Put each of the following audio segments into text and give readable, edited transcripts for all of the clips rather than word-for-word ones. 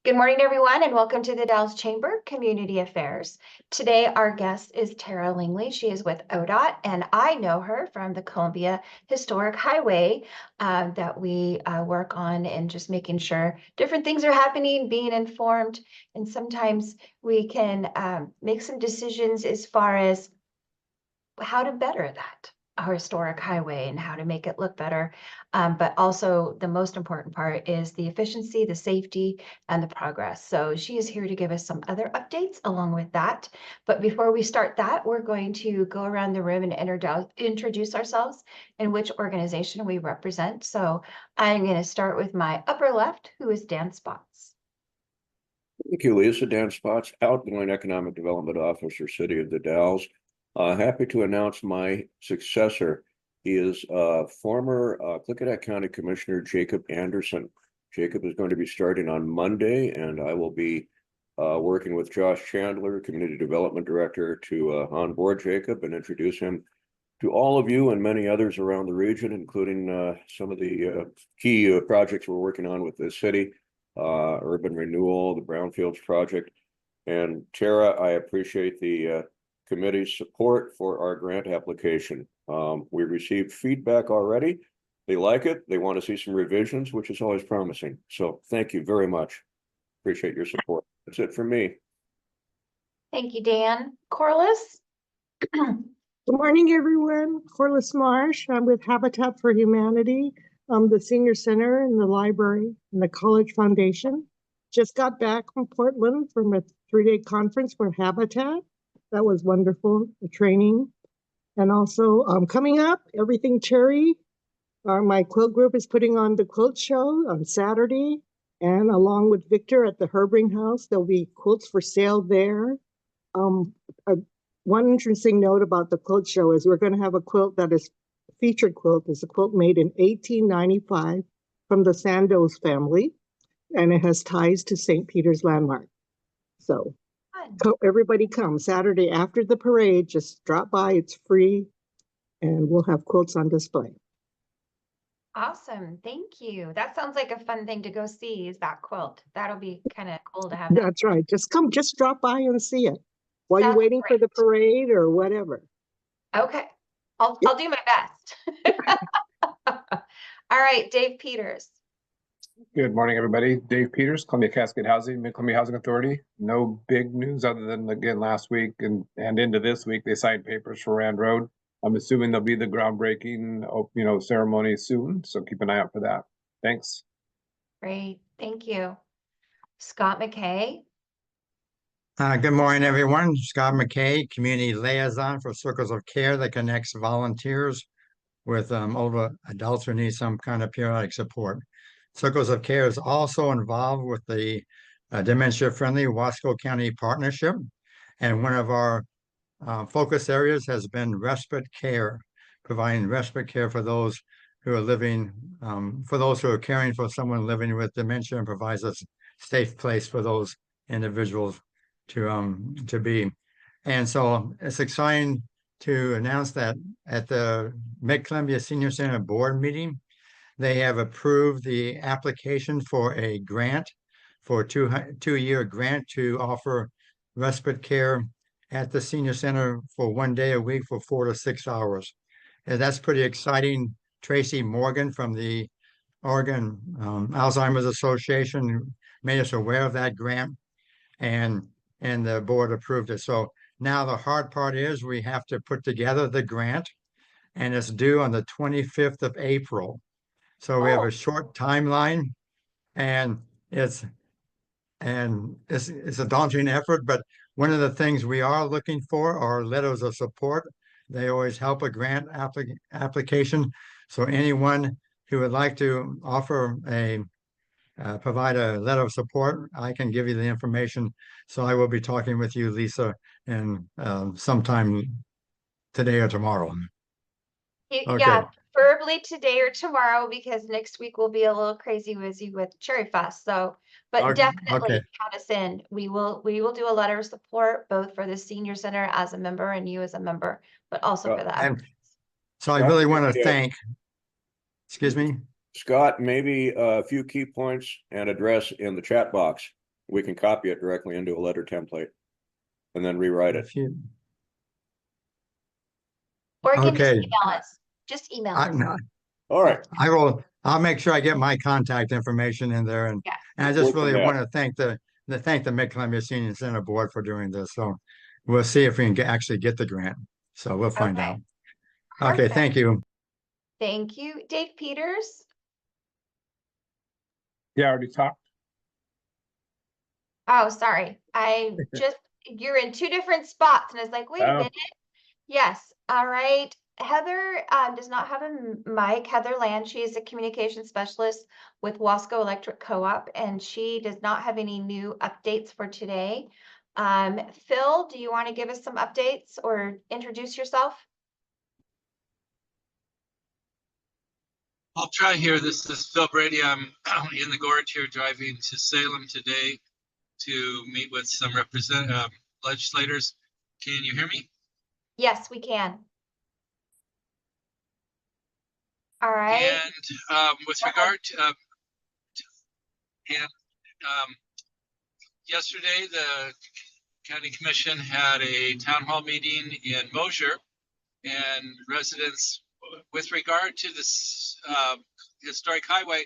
Good morning, everyone, and welcome to the Dalles Chamber Community Affairs. Today, our guest is Terra Lingley. She is with ODOT, and I know her from the Columbia Historic Highway that we work on and just making sure different things are happening, being informed, and sometimes we can make some decisions as far as how to better that our historic highway and how to make it look better. But also the most important part is the efficiency, the safety, and the progress. So she is here to give us some other updates along with that. But before we start that, we're going to go around the room and introduce ourselves and which organization we represent. So I'm going to start with my upper left, who is Dan Spots. Thank you, Lisa. Dan Spots, outgoing Economic Development Officer, City of the Dalles. Happy to announce my successor. He is former Klickitat County Commissioner Jacob Anderson. Jacob is going to be starting on Monday, and I will be working with Josh Chandler, Community Development Director, to onboard Jacob and introduce him to all of you and many others around the region, including some of the key projects we're working on with the city, urban renewal, the Brownfields project. And Tara, I appreciate the committee's support for our grant application. We received feedback already. They like it. They want to see some revisions, which is always promising. So thank you very much. Appreciate your support. That's it for me. Thank you, Dan. Corliss? Good morning, everyone. Corliss Marsh. I'm with Habitat for Humanity, the Senior Center and the library and the College Foundation. Just got back from Portland from a 3-day conference for Habitat. That was wonderful, the training. And also coming up, Everything Cherry. My quilt group is putting on the quilt show on Saturday. And along with Victor at the Herbring House, there'll be quilts for sale there. One interesting note about the quilt show is we're going to have a quilt that is a featured quilt. It's a quilt made in 1895 from the Sandoz family. And it has ties to St. Peter's Landmark. So everybody come Saturday after the parade, just drop by, it's free, and we'll have quilts on display. Awesome, thank you. That sounds like a fun thing to go see, is that quilt. That'll be kind of cool to have. That's right, just drop by and see it while you're waiting for the parade or whatever. Okay, I'll do my best. All right, Dave Peters. Good morning, everybody. Dave Peters, Columbia Cascade Housing, Mid-Columbia Housing Authority. No big news other than, again, last week and into this week, they signed papers for Rand Road. I'm assuming there'll be the groundbreaking, ceremony soon. So keep an eye out for that. Thanks. Great. Thank you. Scott McKay. Good morning, everyone. Scott McKay, Community Liaison for Circles of Care that connects volunteers with older adults who need some kind of periodic support. Circles of Care is also involved with the Dementia-Friendly Wasco County Partnership. And one of our focus areas has been respite care, providing respite care for those who are living, for those who are caring for someone living with dementia, and provides a safe place for those individuals to be. And so it's exciting to announce that at the Mid-Columbia Senior Center board meeting, they have approved the application for a grant, for a two-year grant to offer respite care at the senior center for 1 day a week for 4 to 6 hours. And that's pretty exciting. Tracy Morgan from the Oregon Alzheimer's Association made us aware of that grant, and the board approved it. So now the hard part is we have to put together the grant, and it's due on the 25th of April. So we have a short timeline, and it's a daunting effort, but one of the things we are looking for are letters of support. They always help a grant application. So anyone who would like to offer provide a letter of support, I can give you the information. So I will be talking with you, Lisa, and sometime today or tomorrow. Yeah, preferably today or tomorrow, because next week will be a little crazy with Cherry Fest. So, but definitely count us in. We will do a letter of support both for the senior center as a member and you as a member, but also for that. So I really want to thank. Excuse me, Scott. Maybe a few key points and address in the chat box. We can copy it directly into a letter template and then rewrite it. If you, Or you can just Okay. email us. Just email I, us. no, All right. I'll make sure I get my contact information in there, and Yeah. I just Work on really that. want to thank the Mid-Columbia Senior Center Board for doing this. So we'll see if we can actually get the grant. So we'll find Okay. out. Okay, Perfect. thank you. Thank you. Dave Peters. Yeah, I already talked. Oh, sorry. You're in two different spots. And I was like, wait a Oh. minute. Yes. All right. Heather does not have a mic. Heather Land, she is a communication specialist with Wasco Electric Co-op, and she does not have any new updates for today. Phil, do you want to give us some updates or introduce yourself? I'll try here. This is Phil Brady. I'm in the gorge here driving to Salem today to meet with some legislators. Can you hear me? Yes, we can. All right. And with regard to, yesterday, the county commission had a town hall meeting in Mosier, and residents, with regard to this historic highway,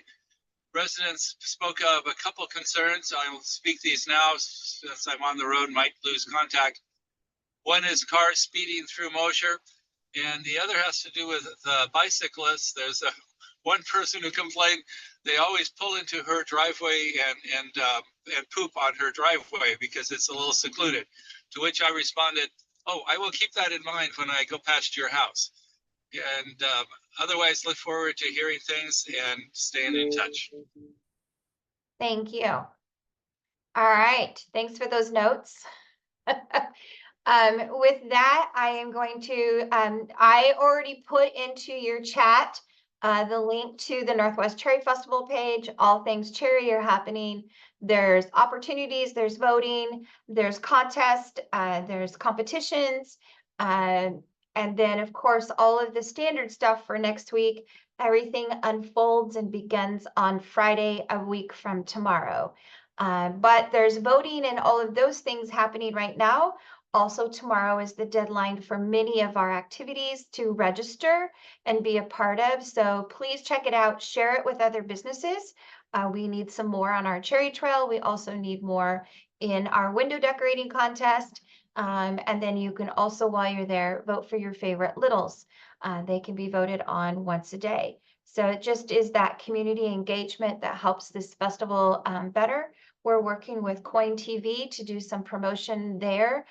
residents spoke of a couple concerns. I will speak these now since I'm on the road, might lose contact. One is cars speeding through Mosher, and the other has to do with the bicyclists. There's one person who complained they always pull into her driveway and poop on her driveway because it's a little secluded. To which I responded, "Oh, I will keep that in mind when I go past your house." And otherwise, look forward to hearing things and staying in touch. Thank you. All right. Thanks for those notes. With that, I am going to, I already put into your chat the link to the Northwest Cherry Festival page. All things cherry are happening. There's opportunities, there's voting, there's contest, there's competitions, and then of course, all of the standard stuff for next week. Everything unfolds and begins on Friday, a week from tomorrow. But there's voting and all of those things happening right now. Also, tomorrow is the deadline for many of our activities to register and be a part of. So please check it out, share it with other businesses. We need some more on our cherry trail. We also need more in our window decorating contest. And then you can also, while you're there, vote for your favorite littles. They can be voted on once a day. So it just is that community engagement that helps this festival better. We're working with Coin TV to do some promotion there,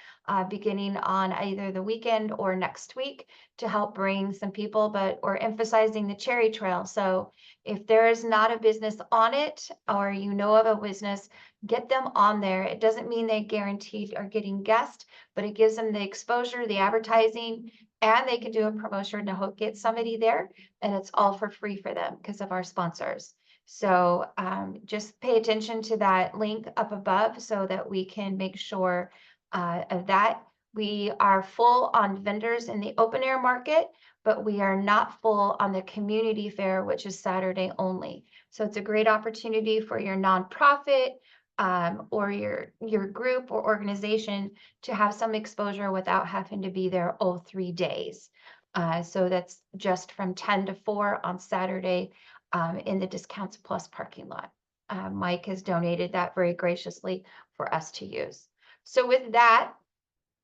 beginning on either the weekend or next week to help bring some people, but we're emphasizing the cherry trail. So if there is not a business on it, or you know of a business, get them on there. It doesn't mean they guaranteed are getting guests, but it gives them the exposure, the advertising, and they can do a promotion to help get somebody there. And it's all for free for them because of our sponsors. So just pay attention to that link up above so that we can make sure of that. We are full on vendors in the open air market, but we are not full on the community fair, which is Saturday only. So it's a great opportunity for your nonprofit or your group or organization to have some exposure without having to be there all 3 days. So that's just from 10 to 4 on Saturday in the Discounts Plus parking lot. Mike has donated that very graciously for us to use. So with that,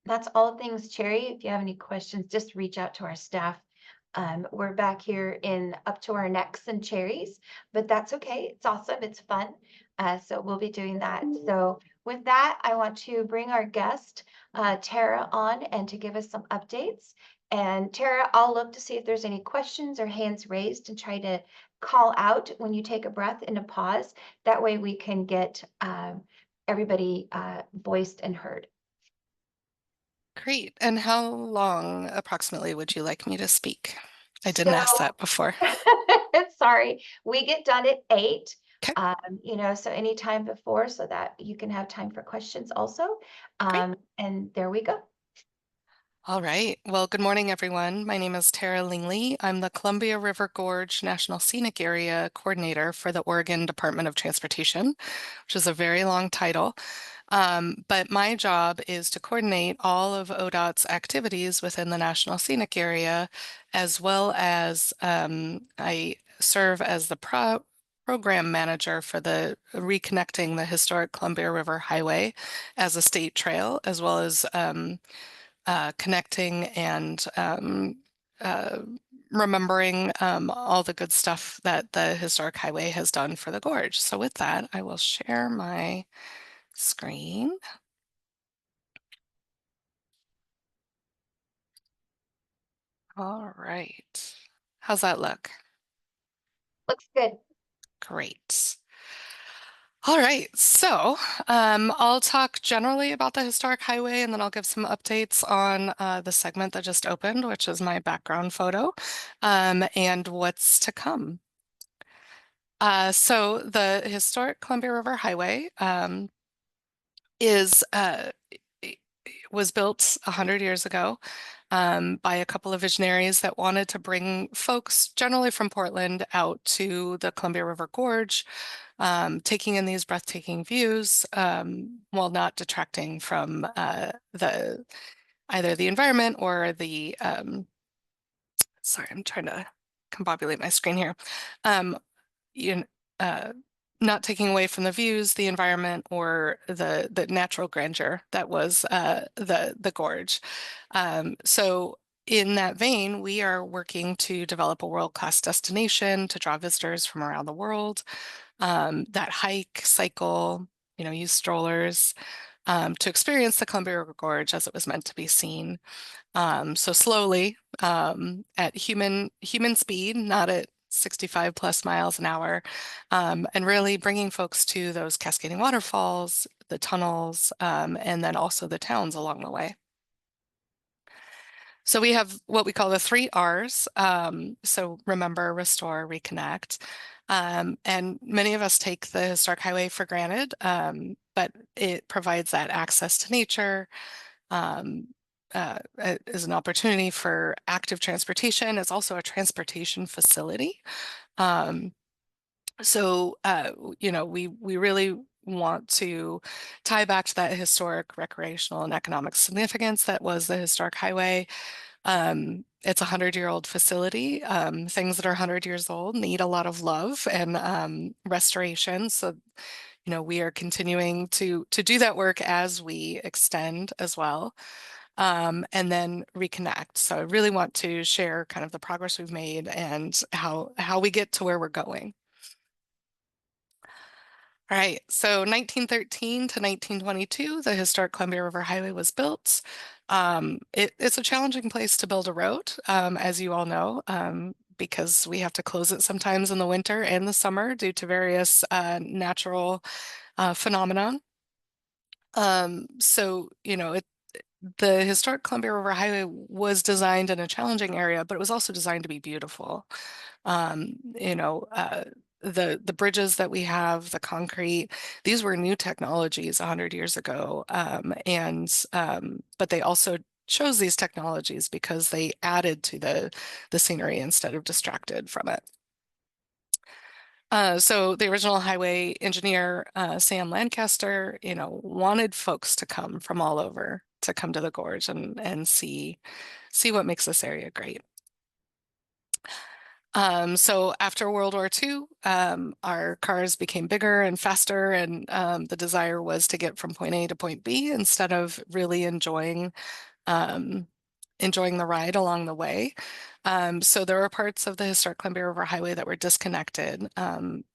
that's all things cherry. If you have any questions, just reach out to our staff. We're back here in up to our necks in cherries, but that's okay. It's awesome. It's fun. So we'll be doing that. So with that, I want to bring our guest, Terra, on and to give us some updates. And Terra, I'll look to see if there's any questions or hands raised and try to call out when you take a breath and a pause. That way we can get everybody voiced and heard. Great. And how long approximately would you like me to speak? I didn't ask that before. Sorry, we get done at 8. Okay. You know, so anytime before so that you can have time for questions also. And there we go. All right. Well, good morning, everyone. My name is Terra Lingley. I'm the Columbia River Gorge National Scenic Area Coordinator for the Oregon Department of Transportation, which is a very long title. But my job is to coordinate all of ODOT's activities within the National Scenic Area, as well as I serve as the program manager for the reconnecting the historic Columbia River Highway as a state trail, as well as connecting and uh, remembering all the good stuff that the historic highway has done for the gorge. So with that, I will share my screen. All right. How's that look? Looks good. Great. All right, so I'll talk generally about the historic highway, and then I'll give some updates on the segment that just opened, which is my background photo, and what's to come. So the historic Columbia River Highway is was built 100 years ago by a couple of visionaries that wanted to bring folks generally from Portland out to the Columbia River Gorge, taking in these breathtaking views while not detracting from either the environment or the sorry, I'm trying to combobulate my screen here. You know, not taking away from the views, the environment, or the natural grandeur that was the gorge. So in that vein, we are working to develop a world-class destination to draw visitors from around the world that hike, cycle, use strollers to experience the Columbia River Gorge as it was meant to be seen. So slowly, at human speed, not at 65 plus miles an hour, and really bringing folks to those cascading waterfalls, the tunnels, and then also the towns along the way. So we have what we call the 3 R's. So remember, restore, reconnect. And many of us take the historic highway for granted, but it provides that access to nature, is an opportunity for active transportation. It's also a transportation facility. So, we really want to tie back to that historic, recreational, and economic significance that was the historic highway. It's a 100-year-old facility. Things that are 100 years old need a lot of love and restoration. So, we are continuing to do that work as we extend as well. And then reconnect. So I really want to share kind of the progress we've made and how we get to where we're going. All right, so 1913 to 1922, the historic Columbia River Highway was built. It's a challenging place to build a road, as you all know, because we have to close it sometimes in the winter and the summer due to various natural phenomena. So, the historic Columbia River Highway was designed in a challenging area, but it was also designed to be beautiful. The bridges that we have, the concrete, these were new technologies 100 years ago. But they also chose these technologies because they added to the scenery instead of distracted from it. So the original highway engineer, Sam Lancaster, wanted folks to come from all over to come to the gorge and see what makes this area great. So after World War II, our cars became bigger and faster, and the desire was to get from point A to point B instead of really enjoying the ride along the way. So there were parts of the historic Columbia River Highway that were disconnected.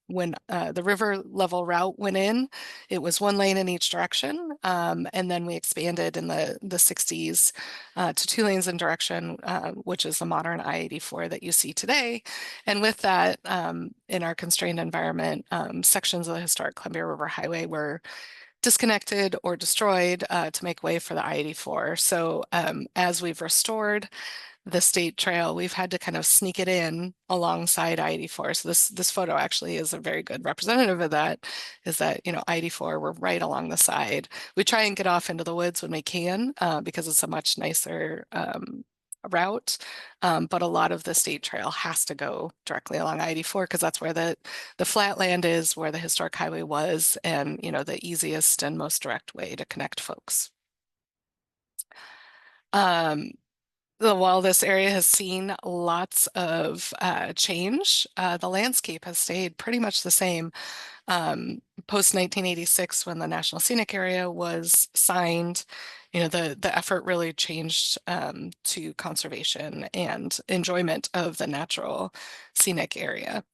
When the river level route went in, it was 1 lane in each direction. And then we expanded in the 60s to 2 lanes in direction, which is the modern I-84 that you see today. And with that, in our constrained environment, sections of the historic Columbia River Highway were disconnected or destroyed to make way for the I-84. So as we've restored the state trail, we've had to kind of sneak it in alongside I-84. So this photo actually is a very good representative of that, is that, you know, I-84, we're right along the side. We try and get off into the woods when we can because it's a much nicer route. But a lot of the state trail has to go directly along I-84 because that's where the flat land is, where the historic highway was, and, you know, the easiest and most direct way to connect folks. While this area has seen lots of change, the landscape has stayed pretty much the same. Post 1986, when the National Scenic Area was signed, you know, the effort really changed to conservation and enjoyment of the natural scenic area.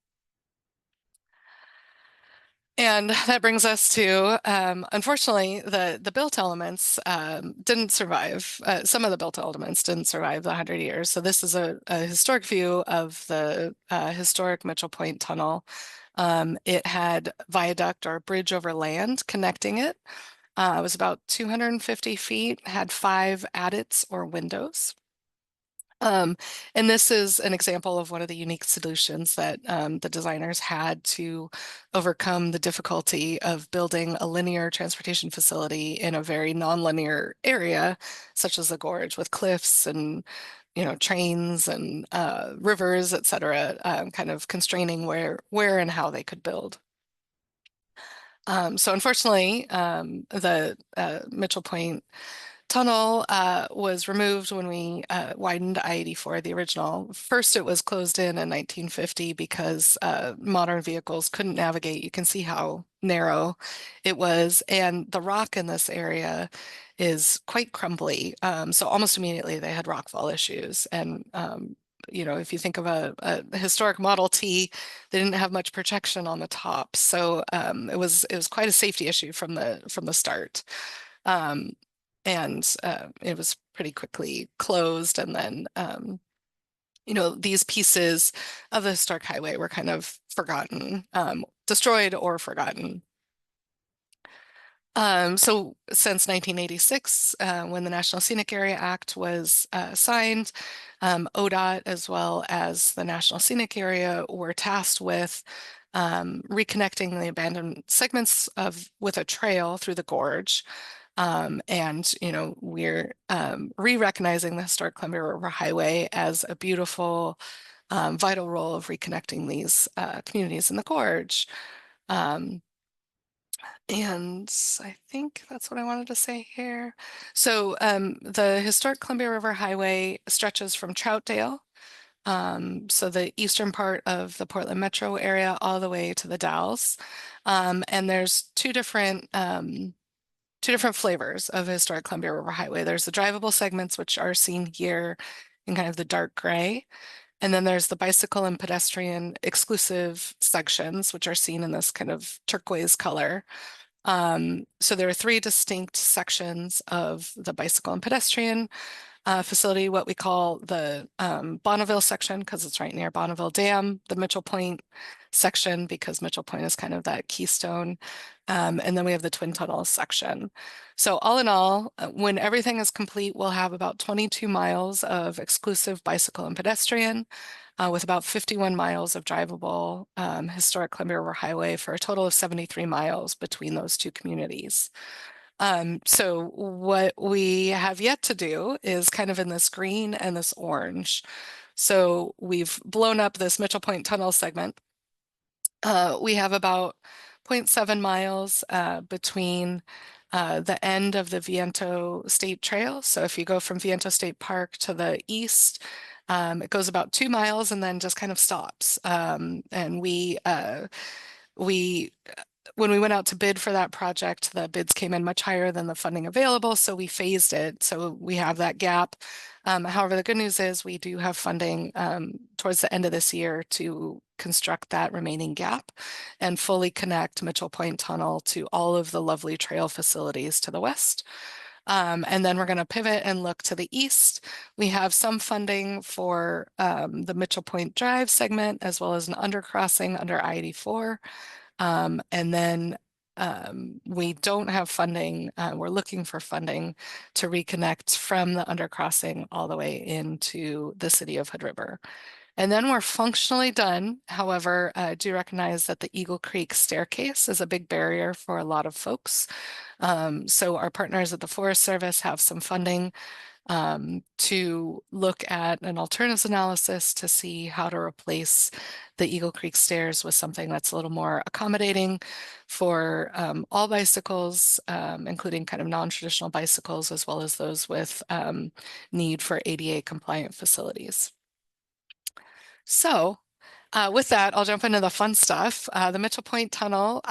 And that brings us to, unfortunately, the built elements didn't survive. Some of the built elements didn't survive the 100 years. So this is a historic view of the historic Mitchell Point Tunnel. It had viaduct or bridge over land connecting it. It was about 250 feet, had 5 adits or windows. And this is an example of one of the unique solutions that the designers had to overcome the difficulty of building a linear transportation facility in a very nonlinear area, such as the gorge, with cliffs and, you know, trains and rivers, et cetera, kind of constraining where and how they could build. So unfortunately, the Mitchell Point Tunnel was removed when we widened I-84, the original. First, it was closed in 1950 because modern vehicles couldn't navigate. You can see how narrow it was. And the rock in this area is quite crumbly. So almost immediately they had rockfall issues. And you know, if you think of a historic Model T, they didn't have much protection on the top. So it was quite a safety issue from the start. And it was pretty quickly closed. And then, you know, these pieces of the historic highway were kind of forgotten, destroyed or forgotten. So since 1986, when the National Scenic Area Act was signed, ODOT as well as the National Scenic Area were tasked with reconnecting the abandoned segments with a trail through the gorge. And, you know, we're re-recognizing the historic Columbia River Highway as a beautiful, vital role of reconnecting these communities in the gorge. And I think that's what I wanted to say here. So the historic Columbia River Highway stretches from Troutdale, so the eastern part of the Portland metro area, all the way to the Dalles. And there's two different flavors of historic Columbia River Highway. There's the drivable segments, which are seen here in kind of the dark gray. And then there's the bicycle and pedestrian exclusive sections, which are seen in this kind of turquoise color. So there are 3 distinct sections of the bicycle and pedestrian facility, what we call the Bonneville section, because it's right near Bonneville Dam, the Mitchell Point section, because Mitchell Point is kind of that keystone. And then we have the Twin Tunnels section. So all in all, when everything is complete, we'll have about 22 miles of exclusive bicycle and pedestrian, with about 51 miles of drivable historic Columbia River Highway, for a total of 73 miles between those two communities. So what we have yet to do is kind of in this green and this orange. So we've blown up this Mitchell Point Tunnel segment. We have about 0.7 miles between the end of the Viento State Trail. So if you go from Viento State Park to the east, it goes about 2 miles and then just kind of stops. And when we went out to bid for that project, the bids came in much higher than the funding available, so we phased it. So we have that gap. However, the good news is we do have funding towards the end of this year to construct that remaining gap and fully connect Mitchell Point Tunnel to all of the lovely trail facilities to the west. And then we're going to pivot and look to the east. We have some funding for the Mitchell Point Drive segment, as well as an undercrossing under I-84. And then we don't have funding. We're looking for funding to reconnect from the undercrossing all the way into the city of Hood River. And then we're functionally done. However, I do recognize that the Eagle Creek staircase is a big barrier for a lot of folks. So our partners at the Forest Service have some funding to look at an alternatives analysis to see how to replace the Eagle Creek stairs with something that's a little more accommodating for all bicycles, including kind of non-traditional bicycles, as well as those with need for ADA compliant facilities. So with that, I'll jump into the fun stuff. The Mitchell Point Tunnel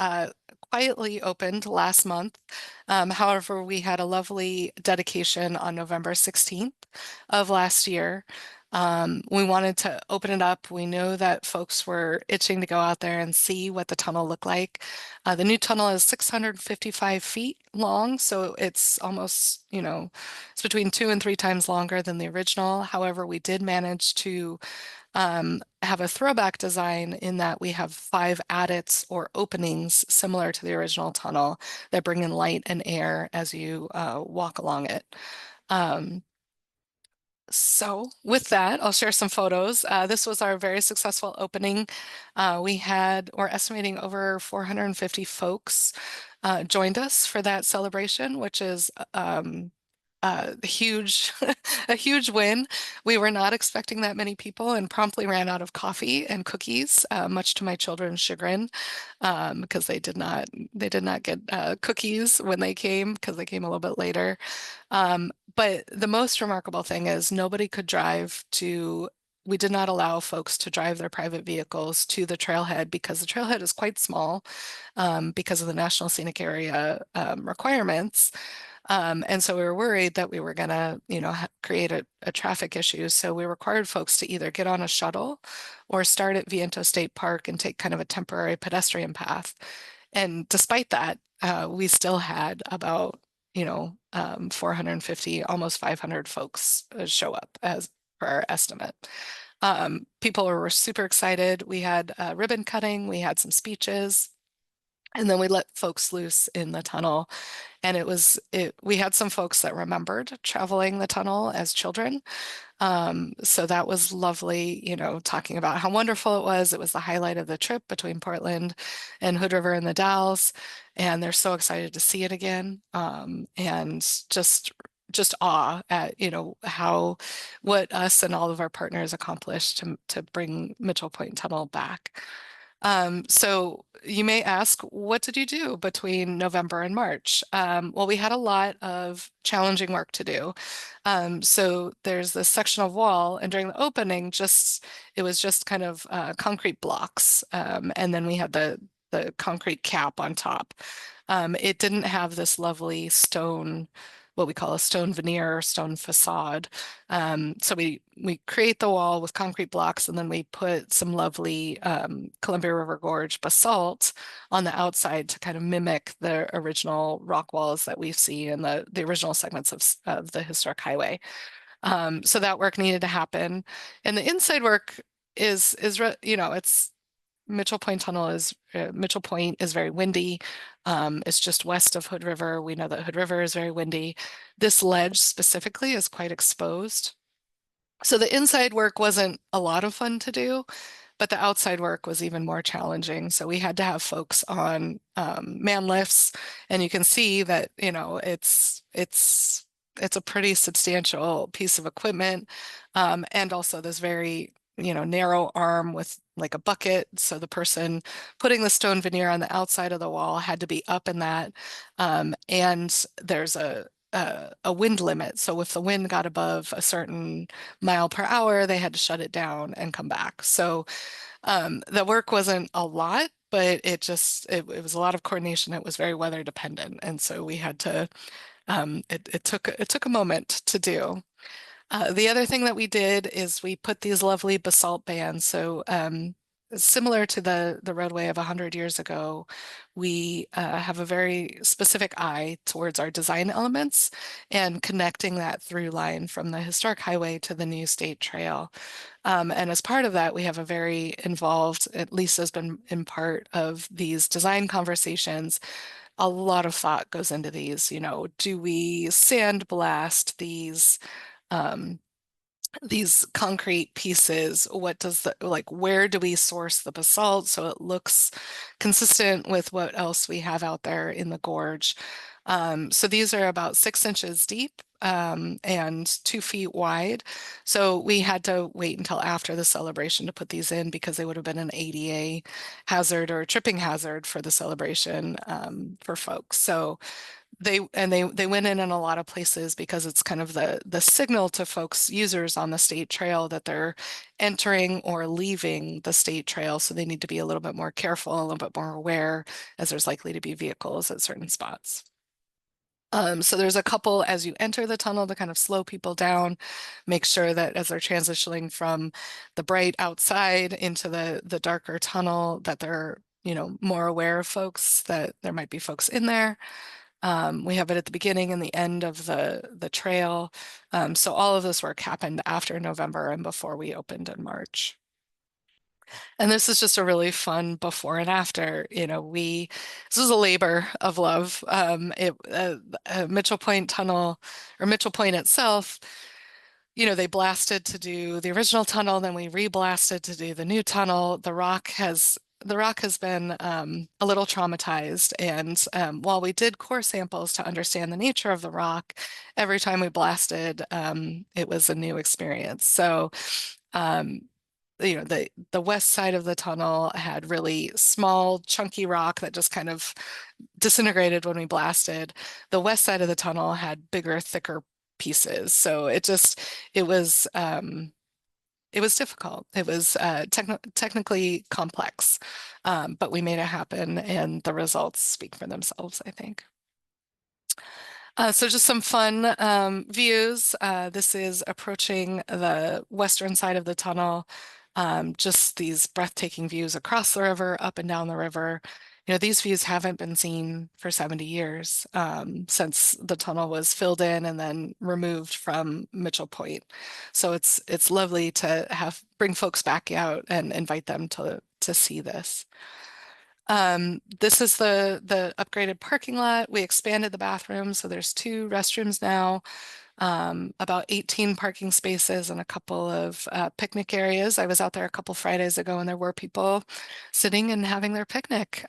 quietly opened last month. However, we had a lovely dedication on November 16th of last year. We wanted to open it up. We know that folks were itching to go out there and see what the tunnel looked like. The new tunnel is 655 feet long, so it's almost, it's between 2 and 3 times longer than the original. However, we did manage to have a throwback design in that we have 5 adits or openings similar to the original tunnel that bring in light and air as you walk along it. So with that, I'll share some photos. This was our very successful opening. We're estimating over 450 folks joined us for that celebration, which is huge, a huge win. We were not expecting that many people and promptly ran out of coffee and cookies, much to my children's chagrin, because they did not get cookies when they came because they came a little bit later. But the most remarkable thing is nobody could drive to. We did not allow folks to drive their private vehicles to the trailhead because the trailhead is quite small because of the National Scenic Area requirements. And so we were worried that we were going to, create a traffic issue. So we required folks to either get on a shuttle or start at Viento State Park and take kind of a temporary pedestrian path. And despite that, we still had about, 450, almost 500 folks show up as per our estimate. People were super excited. We had ribbon cutting, we had some speeches, and then we let folks loose in the tunnel. And we had some folks that remembered traveling the tunnel as children. So that was lovely, talking about how wonderful it was. It was the highlight of the trip between Portland and Hood River and the Dalles. And they're so excited to see it again. And just awe at, what us and all of our partners accomplished to bring Mitchell Point Tunnel back. So you may ask, what did you do between November and March? Well, we had a lot of challenging work to do. So there's this section of wall, and during the opening, it was just kind of concrete blocks, and then we had the concrete cap on top. It didn't have this lovely stone, what we call a stone veneer or stone facade. So we create the wall with concrete blocks, and then we put some lovely Columbia River Gorge basalt on the outside to kind of mimic the original rock walls that we see in the original segments of the historic highway. So that work needed to happen. And the inside work is it's Mitchell Point is very windy. It's just west of Hood River. We know that Hood River is very windy. This ledge specifically is quite exposed. So the inside work wasn't a lot of fun to do, but the outside work was even more challenging. So we had to have folks on man lifts, and you can see that, it's a pretty substantial piece of equipment, and also this very narrow arm with like a bucket. So the person putting the stone veneer on the outside of the wall had to be up in that. And there's a wind limit. So if the wind got above a certain mile per hour, they had to shut it down and come back. So the work wasn't a lot, but it was a lot of coordination. It was very weather dependent. And so we had to, it took a moment to do. The other thing that we did is we put these lovely basalt bands. So similar to the roadway of 100 years ago, we have a very specific eye towards our design elements and connecting that through line from the historic highway to the new state trail. And as part of that, we have a very involved, at least has been in part of these design conversations. A lot of thought goes into these, do we sandblast these concrete pieces? What does where do we source the basalt so it looks consistent with what else we have out there in the gorge? So these are about 6 inches deep and 2 feet wide. So we had to wait until after the celebration to put these in because they would have been an ADA hazard or tripping hazard for the celebration for folks. So they went in a lot of places because it's kind of the signal to folks, users on the state trail, that they're entering or leaving the state trail. So they need to be a little bit more careful, a little bit more aware, as there's likely to be vehicles at certain spots. So there's a couple as you enter the tunnel to kind of slow people down, make sure that as they're transitioning from the bright outside into the darker tunnel, that they're more aware of folks, that there might be folks in there. We have it at the beginning and the end of the trail. So all of this work happened after November and before we opened in March. And this is just a really fun before and after. This was a labor of love. Mitchell Point Tunnel, or Mitchell Point itself, they blasted to do the original tunnel, then we reblasted to do the new tunnel. The rock has been a little traumatized, and while we did core samples to understand the nature of the rock, every time we blasted, it was a new experience. So the west side of the tunnel had really small, chunky rock that just kind of disintegrated when we blasted. The west side of the tunnel had bigger, thicker pieces. So it was difficult. It was technically complex, but we made it happen, and the results speak for themselves, I think. So just some fun views. This is approaching the western side of the tunnel. Just these breathtaking views across the river, up and down the river. These views haven't been seen for 70 years since the tunnel was filled in and then removed from Mitchell Point. So it's lovely to bring folks back out and invite them to see this. This is the upgraded parking lot. We expanded the bathrooms, so there's 2 restrooms now. About 18 parking spaces and a couple of picnic areas. I was out there a couple Fridays ago and there were people sitting and having their picnic,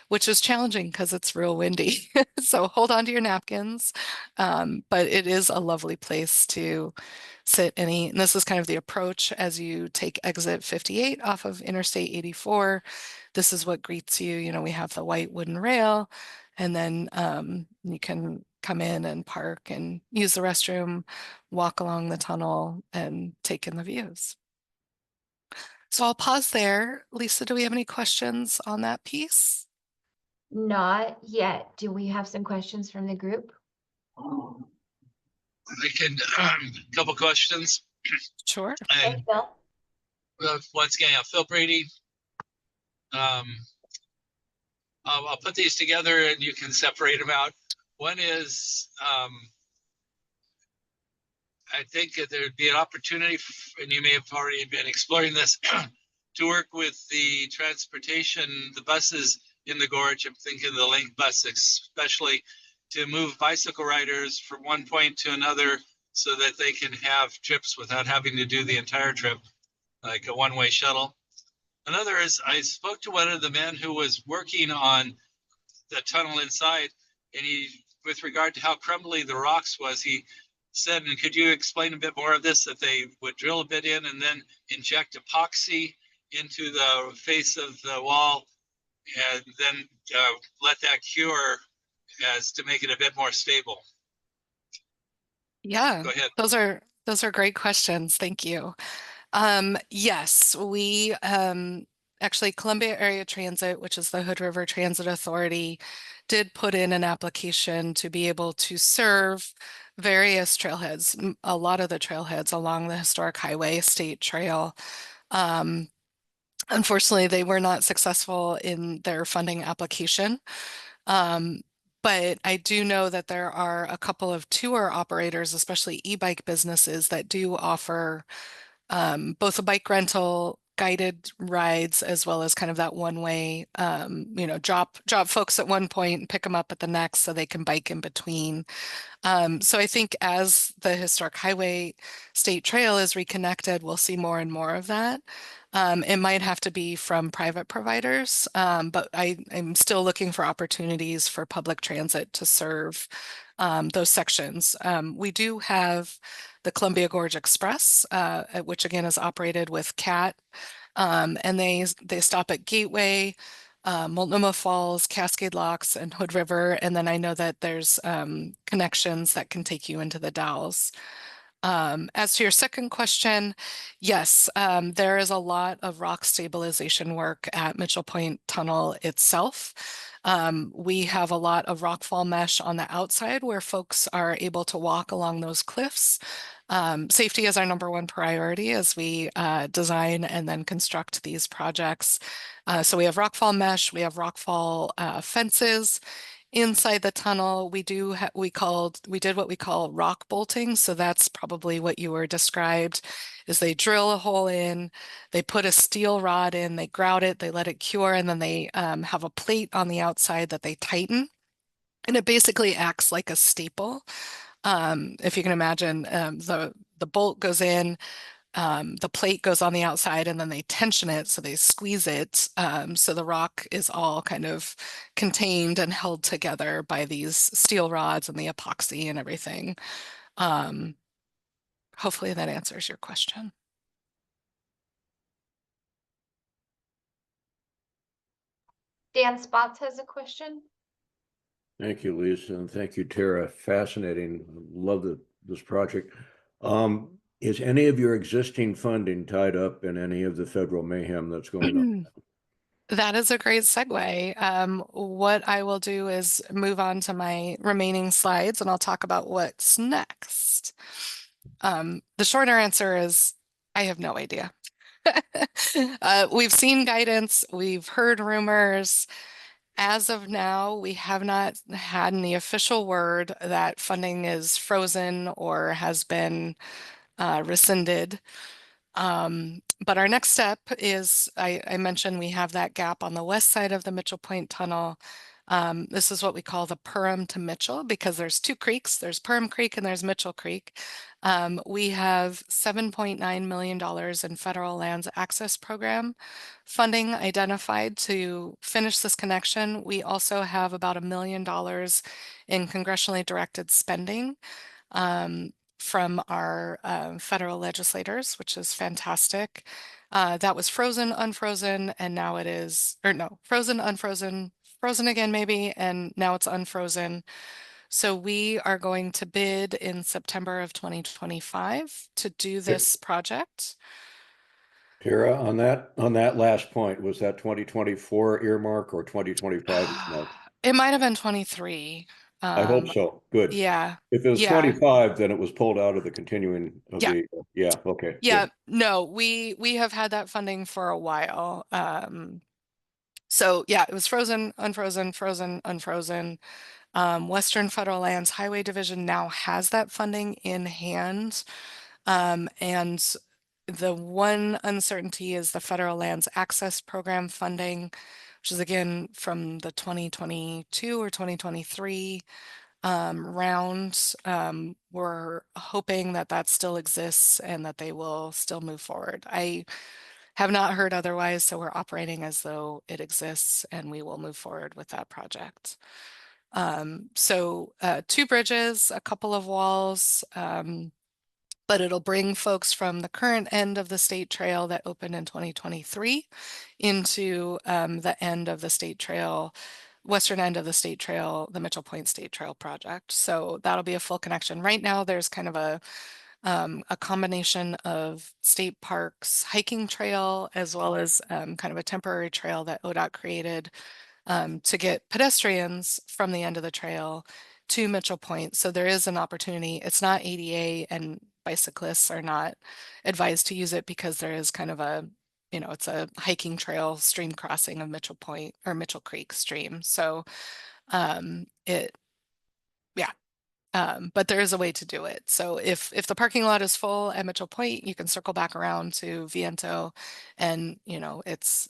which was challenging because it's real windy. So hold on to your napkins. But it is a lovely place to sit and eat. And this is kind of the approach as you take exit 58 off of Interstate 84. This is what greets you. We have the white wooden rail, and then you can come in and park and use the restroom, walk along the tunnel, and take in the views. So I'll pause there. Lisa, do we have any questions on that piece? Not yet. Do we have some questions from the group? I can, couple questions. Sure. Hey, Phil. Once again, Phil Brady. I'll put these together and you can separate them out. One is, I think that there'd be an opportunity, and you may have already been exploring this, to work with the transportation, the buses in the gorge. I'm thinking the link bus especially, to move bicycle riders from one point to another so that they can have trips without having to do the entire trip, like a one-way shuttle. Another is, I spoke to one of the men who was working on the tunnel inside, and with regard to how crumbly the rocks was, he said, and could you explain a bit more of this, that they would drill a bit in and then inject epoxy into the face of the wall and then let that cure as to make it a bit more stable? Yeah, go ahead. Those are great questions. Thank you. Yes, we actually, Columbia Area Transit, which is the Hood River Transit Authority, did put in an application to be able to serve various trailheads, a lot of the trailheads along the historic highway state trail. Unfortunately, they were not successful in their funding application. Um, but I do know that there are a couple of tour operators, especially e-bike businesses, that do offer both a bike rental, guided rides, as well as kind of that one-way, drop folks at one point and pick them up at the next so they can bike in between. So I think as the historic highway state trail is reconnected, we'll see more and more of that. It might have to be from private providers, but I'm still looking for opportunities for public transit to serve those sections. We do have the Columbia Gorge Express, which again is operated with CAT, and they stop at Gateway, Multnomah Falls, Cascade Locks, and Hood River. And then I know that there's connections that can take you into the Dalles. As to your second question, yes, there is a lot of rock stabilization work at Mitchell Point Tunnel itself. We have a lot of rockfall mesh on the outside where folks are able to walk along those cliffs. Safety is our number one priority as we design and then construct these projects. So we have rockfall mesh, we have rockfall fences. Inside the tunnel, we did what we call rock bolting. So that's probably what you were described, is they drill a hole in, they put a steel rod in, they grout it, they let it cure, and then they have a plate on the outside that they tighten. And it basically acts like a staple. If you can imagine, the bolt goes in, the plate goes on the outside, and then they tension it, so they squeeze it. So the rock is all kind of contained and held together by these steel rods and the epoxy and everything. Hopefully that answers your question. Dan Spots has a question. Thank you, Lisa, and thank you, Tara. Fascinating. Love this project. Is any of your existing funding tied up in any of the federal mayhem that's going on? That is a great segue. What I will do is move on to my remaining slides and I'll talk about what's next. The shorter answer is I have no idea. We've seen guidance, we've heard rumors. As of now, we have not had any official word that funding is frozen or has been rescinded. But our next step is, I mentioned we have that gap on the west side of the Mitchell Point Tunnel. This is what we call the Perham to Mitchell, because there's two creeks, there's Perham Creek and there's Mitchell Creek. We have $7.9 million in federal lands access program funding identified to finish this connection. We also have about $1 million in congressionally directed spending from our federal legislators, which is fantastic. That was frozen, unfrozen, and now it is, or no, frozen, unfrozen, frozen again maybe, and now it's unfrozen. So we are going to bid in September of 2025 to do this project. Tara, on that last point, was that 2024 earmark or 2025 earmark? It might have been 23. I hope so. Good. Yeah. If it was Yeah. 25, then it was pulled out of the continuing of Yeah. yeah, okay. Yeah, good. no, we have had that funding for a while. So yeah, it was frozen, unfrozen, frozen, unfrozen. Western Federal Lands Highway Division now has that funding in hand. And the one uncertainty is the Federal Lands Access Program funding, which is again from the 2022 or 2023 round. We're hoping that that still exists and that they will still move forward. I have not heard otherwise, so we're operating as though it exists and we will move forward with that project. So two bridges, a couple of walls, but it'll bring folks from the current end of the state trail that opened in 2023 into the end of the state trail, western end of the state trail, the Mitchell Point State Trail project. So that'll be a full connection. Right now, there's kind of a combination of state parks hiking trail as well as kind of a temporary trail that ODOT created to get pedestrians from the end of the trail to Mitchell Point. So there is an opportunity. It's not ADA and bicyclists are not advised to use it because there is kind of a you know, it's a hiking trail stream crossing of Mitchell Point or Mitchell Creek stream. So but there is a way to do it. So if the parking lot is full at Mitchell Point, you can circle back around to Viento, and you know it's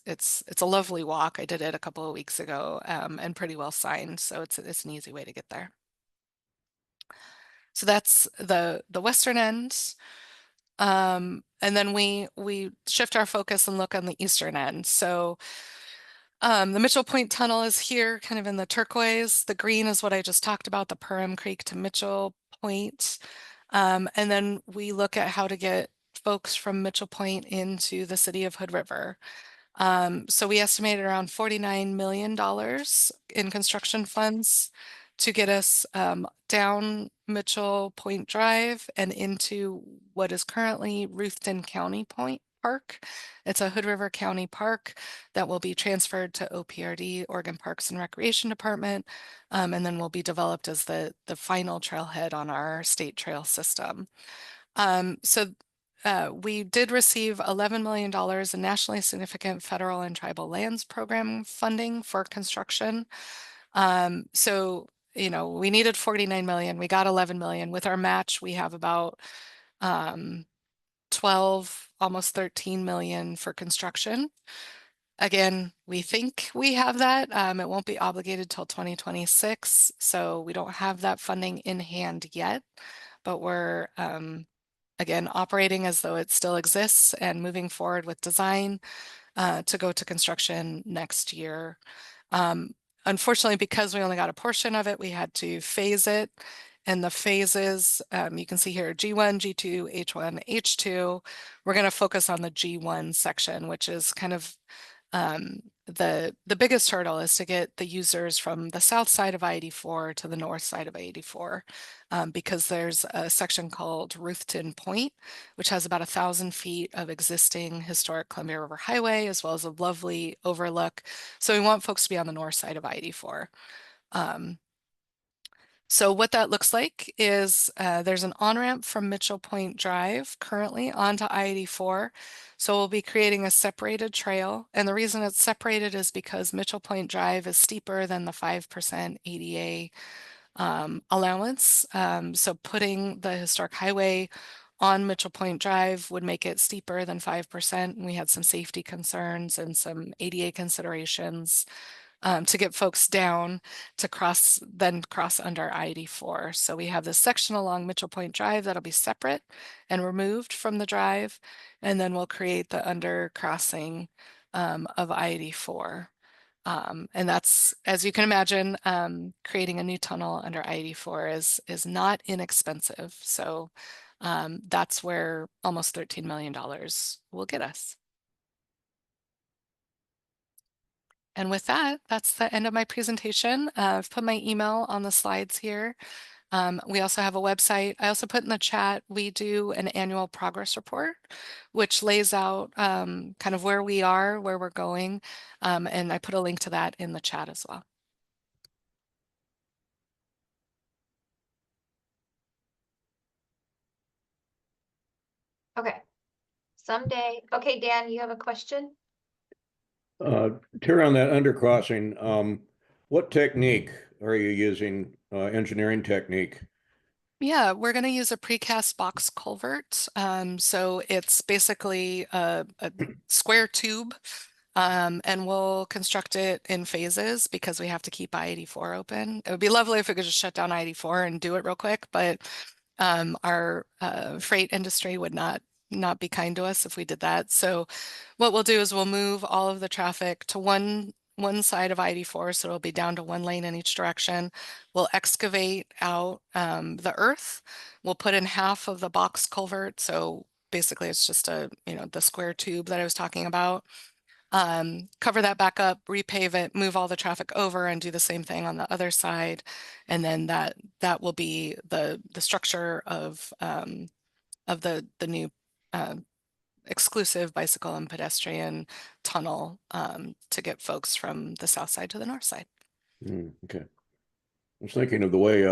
a lovely walk. I did it a couple of weeks ago, and pretty well signed. So it's an easy way to get there. So that's the western end. And then we shift our focus and look on the eastern end. So the Mitchell Point Tunnel is here, kind of in the turquoise. The green is what I just talked about, the Perham Creek to Mitchell Point. And then we look at how to get folks from Mitchell Point into the city of Hood River. So we estimated around $49 million in construction funds to get us down Mitchell Point Drive and into what is currently Ruthven County Point Park. It's a Hood River County park that will be transferred to OPRD, Oregon Parks and Recreation Department, and then will be developed as the final trailhead on our state trail system. We did receive $11 million in nationally significant federal and tribal lands program funding for construction. So, you know, we needed 49 million, we got 11 million. With our match, we have about 12, almost 13 million for construction. Again, we think we have that. It won't be obligated till 2026, so we don't have that funding in hand yet, but we're again operating as though it still exists and moving forward with design to go to construction next year. Unfortunately, because we only got a portion of it, we had to phase it. And the phases, you can see here, G1, G2, H1, H2. We're going to focus on the G1 section, which is kind of the biggest hurdle is to get the users from the south side of I-84 to the north side of I-84, because there's a section called Ruthven Point, which has about 1,000 feet of existing historic Columbia River Highway, as well as a lovely overlook. So we want folks to be on the north side of I-84. So what that looks like is there's an on-ramp from Mitchell Point Drive currently onto I-84. So we'll be creating a separated trail. And the reason it's separated is because Mitchell Point Drive is steeper than the 5% ADA allowance. So putting the historic highway on Mitchell Point Drive would make it steeper than 5%. And we had some safety concerns and some ADA considerations to get folks down to cross under I-84. So we have this section along Mitchell Point Drive that'll be separate and removed from the drive, and then we'll create the undercrossing of I-84. And that's, as you can imagine, creating a new tunnel under I-84 is not inexpensive. So that's where almost $13 million will get us. And with that, that's the end of my presentation. I've put my email on the slides here. We also have a website. I also put in the chat, we do an annual progress report, which lays out kind of where we are, where we're going. And I put a link to that in the chat as well. Okay. Someday. Okay, Dan, you have a question? Terry, on that undercrossing, what technique are you using, engineering technique? Yeah, we're going to use a precast box culvert. So it's basically a square tube, and we'll construct it in phases because we have to keep I-84 open. It would be lovely if we could just shut down I-84 and do it real quick, but our freight industry would not be kind to us if we did that. So what we'll do is we'll move all of the traffic to one side of I-84, so it'll be down to one lane in each direction. We'll excavate out the earth. We'll put in half of the box culvert. So basically it's just the square tube that I was talking about. Cover that back up, repave it, move all the traffic over and do the same thing on the other side. And then that will be the structure of the new exclusive bicycle and pedestrian tunnel to get folks from the south side to the north side. Okay. I was thinking of the way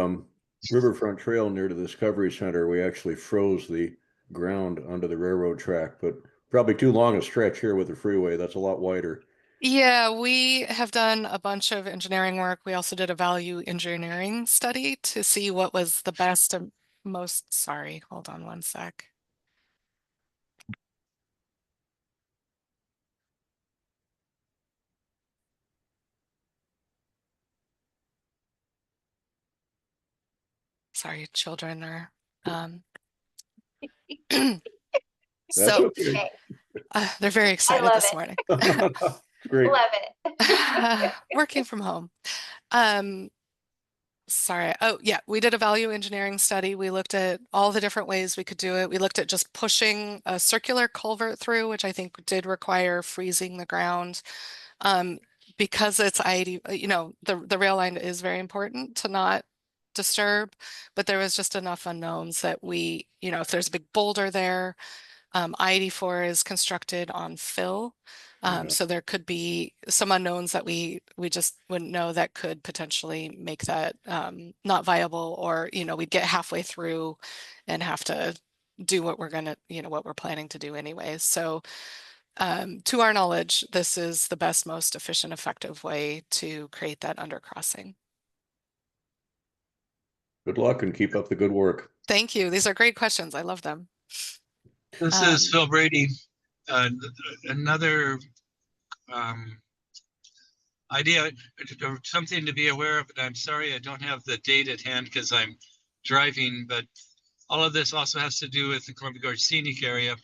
Riverfront Trail near to the Discovery Center, we actually froze the ground under the railroad track, put Probably too long a stretch here with the freeway. That's a lot wider. Yeah, we have done a bunch of engineering work. We also did a value engineering study to see what was the best and most, sorry, hold on one sec. Sorry, children are, That's so okay. they're very I excited love this it. morning. Great. Love it. Working from home. Sorry. Oh, yeah. We did a value engineering study. We looked at all the different ways we could do it. We looked at just pushing a circular culvert through, which I think did require freezing the ground. Because it's ID, you know, the rail line is very important to not disturb, but there was just enough unknowns that we, you know, if there's a big boulder there, I-84 is constructed on fill. Yeah. So there could be some unknowns that we just wouldn't know that could potentially make that not viable, or, you know, we'd get halfway through and have to do what we're gonna, you know, what we're planning to do anyways. So to our knowledge, this is the best, most efficient, effective way to create that undercrossing. Good luck and keep up the good work. Thank you. These are great questions. I love them. This is Phil Brady. Another idea, or something to be aware of, and I'm sorry I don't have the date at hand because I'm driving, but all of this also has to do with the Columbia Gorge Scenic Area,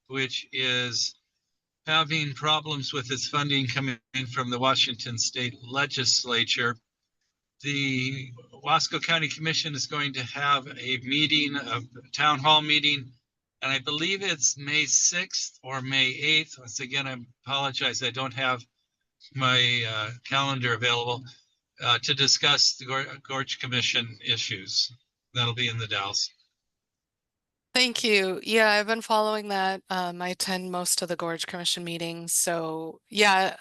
which is having problems with its funding coming from the Washington State Legislature. The Wasco County Commission is going to have a meeting, a town hall meeting, and I believe it's May 6th or May 8th. Once again, I apologize, I don't have my calendar available to discuss the Gorge Commission issues. That'll be in the Dalles. Thank you. Yeah, I've been following that. I attend most of the Gorge Commission meetings. So yeah,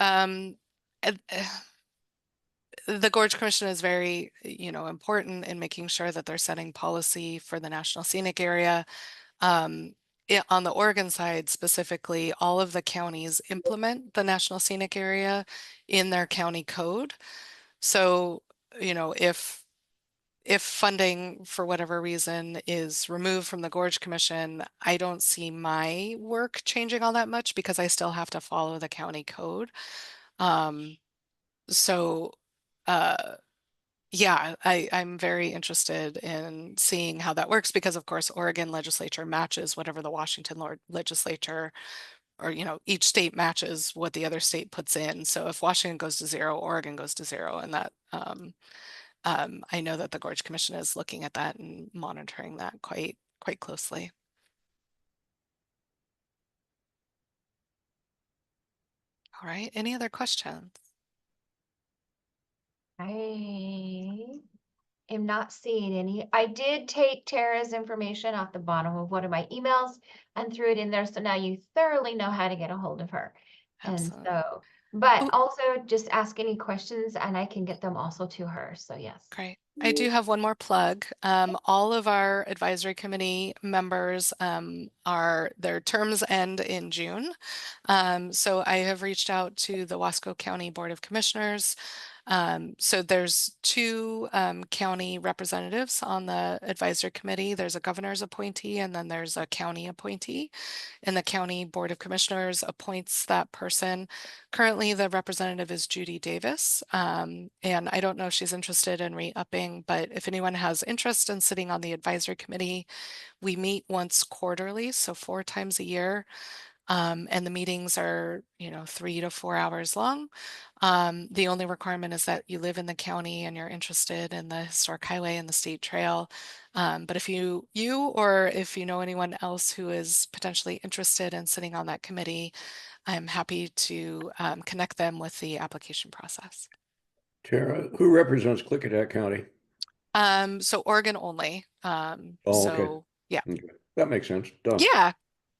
the Gorge Commission is very, you know, important in making sure that they're setting policy for the National Scenic Area. On the Oregon side specifically, all of the counties implement the National Scenic Area in their county code. So, you know, if funding for whatever reason is removed from the Gorge Commission, I don't see my work changing all that much because I still have to follow the county code. So yeah, I'm very interested in seeing how that works because, of course, Oregon legislature matches whatever the Washington legislature, or, you know, each state matches what the other state puts in. So if Washington goes to 0, Oregon goes to 0, and that I know that the Gorge Commission is looking at that and monitoring that quite closely. All right, any other questions? I am not seeing any. I did take Tara's information off the bottom of one of my emails and threw it in there. So now you thoroughly know how to get a hold of her. Absolutely. And so, but Oh. also just ask any questions and I can get them also to her. So yes. Great. I do have one more plug. All of our advisory committee members their terms end in June. So I have reached out to the Wasco County Board of Commissioners. So there's 2 county representatives on the advisory committee. There's a governor's appointee and then there's a county appointee. And the county board of commissioners appoints that person. Currently, the representative is Judy Davis. And I don't know if she's interested in re-upping, but if anyone has interest in sitting on the advisory committee, we meet once quarterly, so 4 times a year. And the meetings are, you know, 3 to 4 hours long. The only requirement is that you live in the county and you're interested in the historic highway and the state trail. But if you or if you know anyone else who is potentially interested in sitting on that committee, I'm happy to connect them with the application process. Tara, who represents Clickitat County? So Oregon only. Oh, so okay. yeah. Okay. That makes sense. Done. Yeah.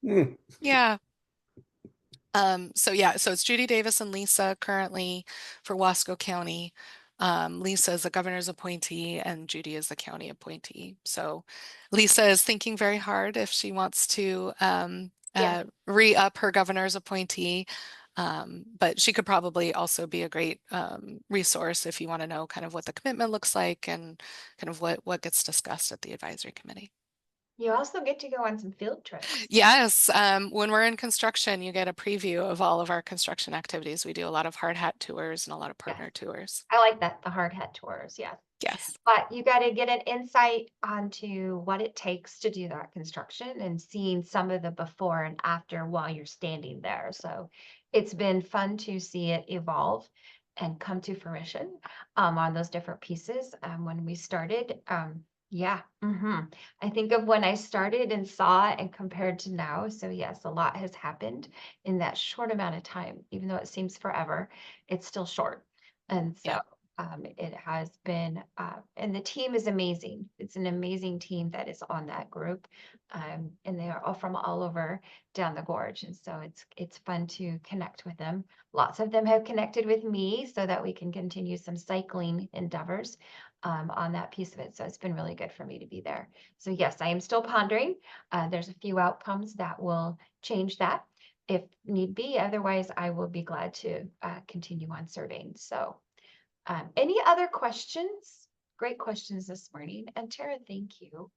Mm. Yeah. So yeah, so it's Judy Davis and Lisa currently for Wasco County. Lisa is the governor's appointee and Judy is the county appointee. So Lisa is thinking very hard if she wants to Yeah. re-up her governor's appointee. But she could probably also be a great resource if you want to know kind of what the commitment looks like and kind of what gets discussed at the advisory committee. You also get to go on some field trips. Yes, when we're in construction, you get a preview of all of our construction activities. We do a lot of hard hat tours and a lot of partner tours. I like that, the hard hat tours, yeah. Yes. But you got to get an insight onto what it takes to do that construction and seeing some of the before and after while you're standing there. So it's been fun to see it evolve and come to fruition on those different pieces. When we started, yeah, I think of when I started and saw and compared to now. So yes, a lot has happened in that short amount of time. Even though it seems forever, it's still short. And so Yeah. it has been, and the team is amazing. It's an amazing team that is on that group. And they are all from all over down the gorge. And so it's fun to connect with them. Lots of them have connected with me so that we can continue some cycling endeavors on that piece of it. So it's been really good for me to be there. So yes, I am still pondering. There's a few outcomes that will change that if need be. Otherwise, I will be glad to continue on serving. So any other questions? Great questions this morning. And Tara, thank you.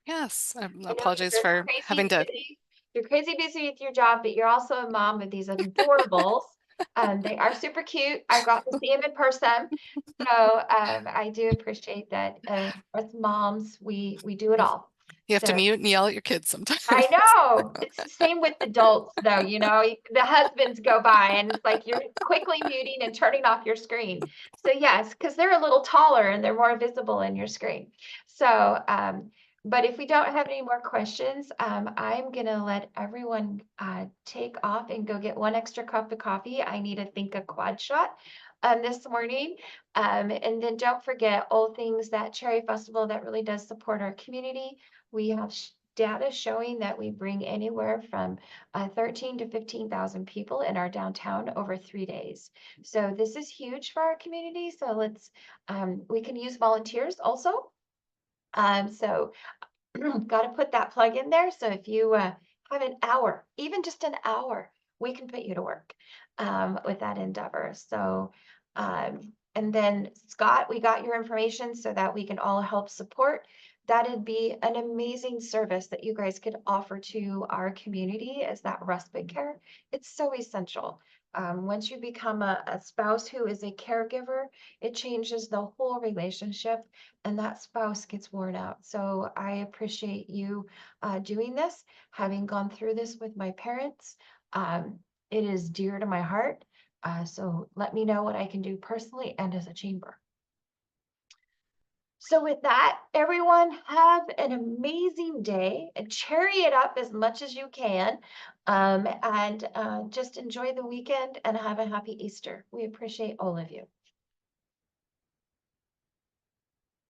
Yes, I I know apologize you're for crazy having to. busy. You're crazy busy with your job, but you're also a mom of these adorables. They are super cute. I got to see them in person. So I do appreciate that. Us moms, we do it all. You have to So mute and yell at your kids sometimes. I know. It's the same with adults, though. You know, the husbands go by and it's like you're quickly muting and turning off your screen. So yes, because they're a little taller and they're more visible in your screen. So, but if we don't have any more questions, I'm gonna let everyone take off and go get one extra cup of coffee. I need to think a quad shot this morning. And then don't forget all things that Cherry Festival that really does support our community. We have data showing that we bring anywhere from 13 to 15,000 people in our downtown over 3 days. So this is huge for our community. So let's, we can use volunteers also. So got to put that plug in there. So if you have an hour, even just an hour, we can put you to work with that endeavor. So, and then Scott, we got your information so that we can all help support. That'd be an amazing service that you guys could offer to our community as that respite care. It's so essential. Once you become a spouse who is a caregiver, it changes the whole relationship and that spouse gets worn out. So I appreciate you doing this, having gone through this with my parents. It is dear to my heart. So let me know what I can do personally and as a chamber. So with that, everyone have an amazing day and cherry it up as much as you can. And just enjoy the weekend and have a happy Easter. We appreciate all of you.